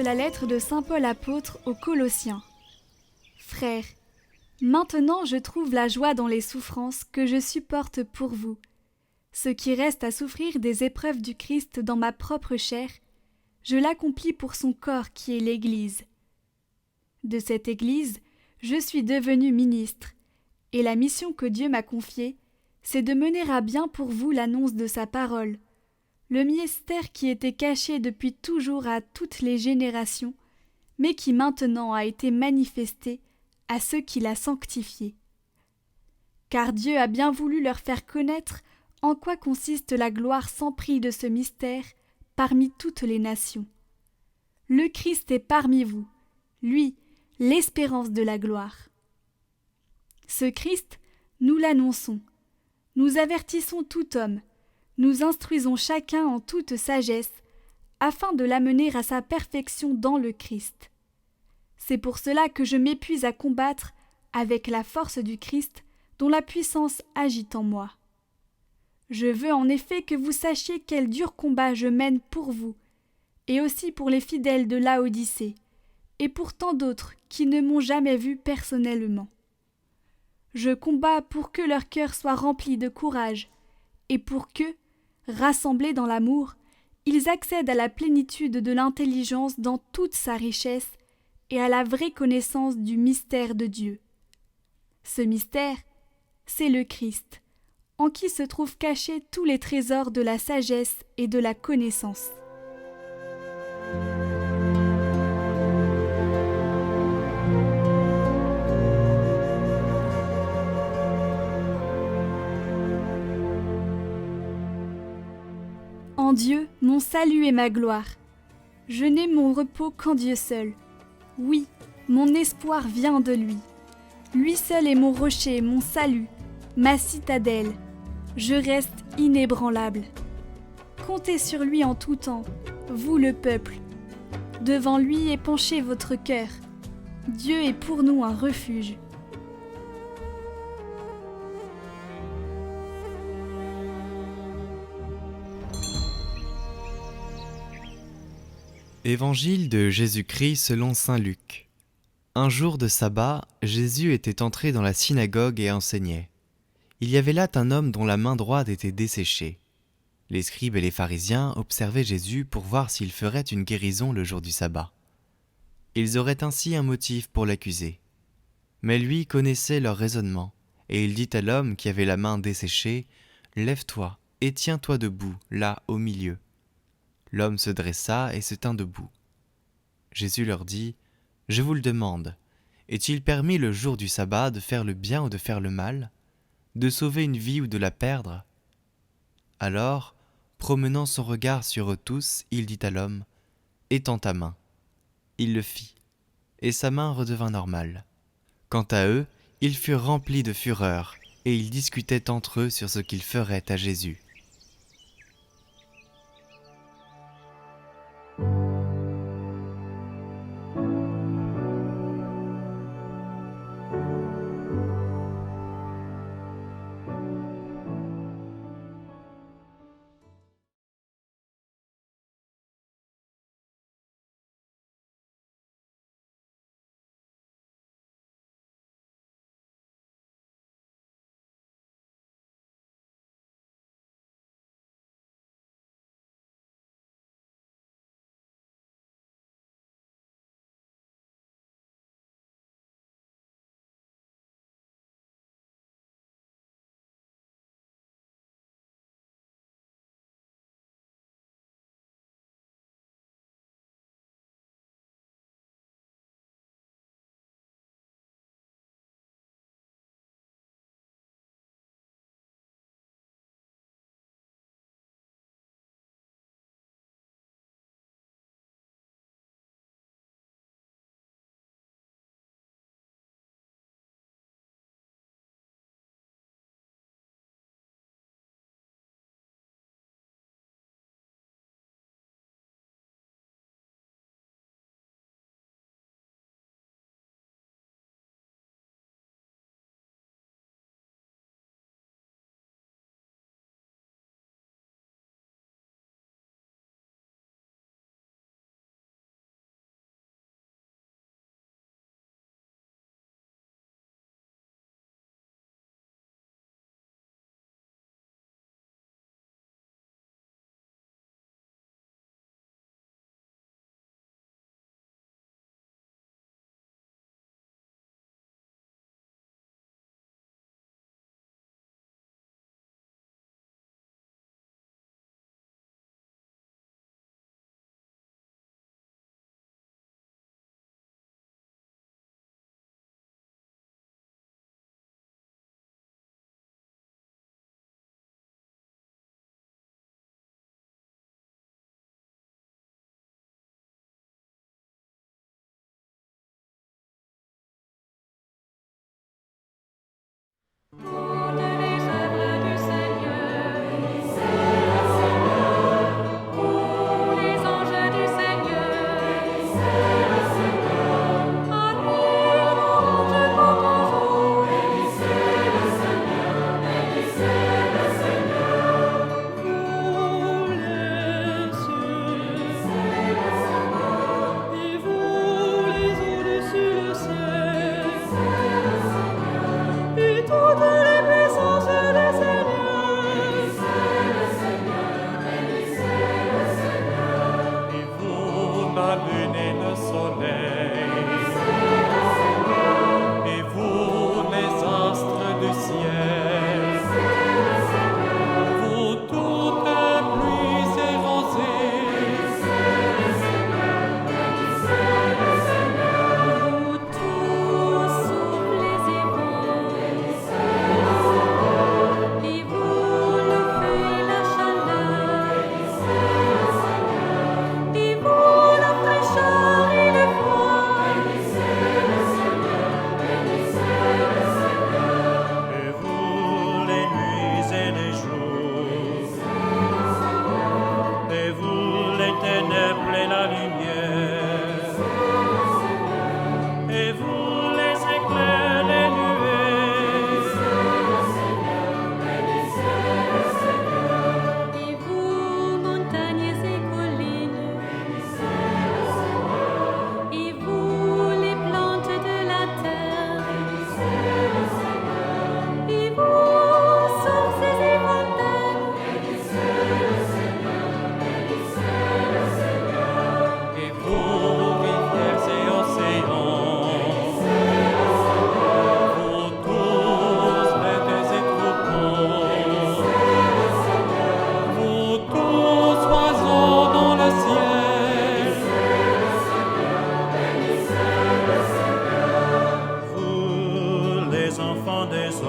de la lettre de saint Paul apôtre aux Colossiens. Frères, maintenant je trouve la joie dans les souffrances que je supporte pour vous. Ce qui reste à souffrir des épreuves du Christ dans ma propre chair, je l'accomplis pour son corps qui est l'Église. De cette Église, je suis devenu ministre, et la mission que Dieu m'a confiée, c'est de mener à bien pour vous l'annonce de sa parole, le mystère qui était caché depuis toujours à toutes les générations, mais qui maintenant a été manifesté à ceux qui l'a sanctifié. Car Dieu a bien voulu leur faire connaître en quoi consiste la gloire sans prix de ce mystère parmi toutes les nations. Le Christ est parmi vous, lui, l'espérance de la gloire. Ce Christ, nous l'annonçons, nous avertissons tout homme, nous instruisons chacun en toute sagesse, afin de l'amener à sa perfection dans le Christ. C'est pour cela que je m'épuise à combattre avec la force du Christ dont la puissance agit en moi. Je veux en effet que vous sachiez quel dur combat je mène pour vous, et aussi pour les fidèles de Laodicée, et pour tant d'autres qui ne m'ont jamais vu personnellement. Je combats pour que leur cœur soit rempli de courage, et pour que, rassemblés dans l'amour, ils accèdent à la plénitude de l'intelligence dans toute sa richesse et à la vraie connaissance du mystère de Dieu. Ce mystère, c'est le Christ, en qui se trouvent cachés tous les trésors de la sagesse et de la connaissance. En Dieu, mon salut et ma gloire. Je n'ai mon repos qu'en Dieu seul. Oui, mon espoir vient de lui. Lui seul est mon rocher, mon salut, ma citadelle. Je reste inébranlable. Comptez sur lui en tout temps, vous le peuple. Devant lui épanchez votre cœur. Dieu est pour nous un refuge. Évangile de Jésus-Christ selon saint Luc. Un jour de sabbat, Jésus était entré dans la synagogue et enseignait. Il y avait là un homme dont la main droite était desséchée. Les scribes et les pharisiens observaient Jésus pour voir s'il ferait une guérison le jour du sabbat. Ils auraient ainsi un motif pour l'accuser. Mais lui connaissait leur raisonnement, et il dit à l'homme qui avait la main desséchée, « Lève-toi et tiens-toi debout, là, au milieu. » L'homme se dressa et se tint debout. Jésus leur dit, « Je vous le demande, est-il permis le jour du sabbat de faire le bien ou de faire le mal, de sauver une vie ou de la perdre ?» Alors, promenant son regard sur eux tous, il dit à l'homme, « Étends ta main. » Il le fit, et sa main redevint normale. Quant à eux, ils furent remplis de fureur, et ils discutaient entre eux sur ce qu'ils feraient à Jésus.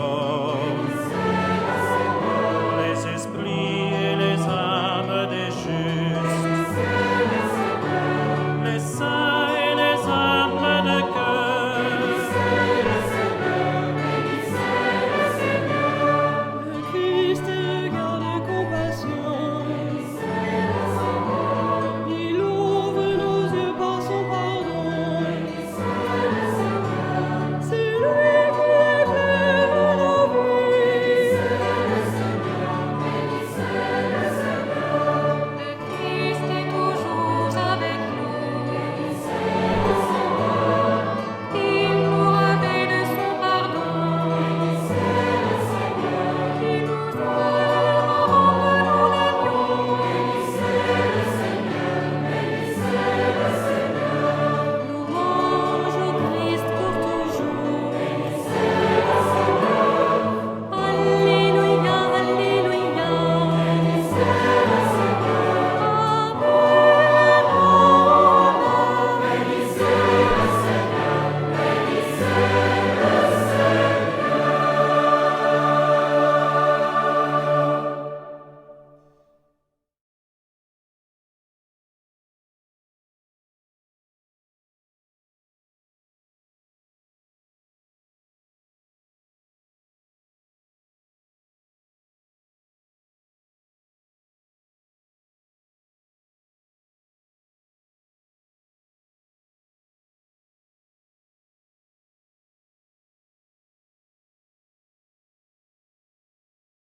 toi.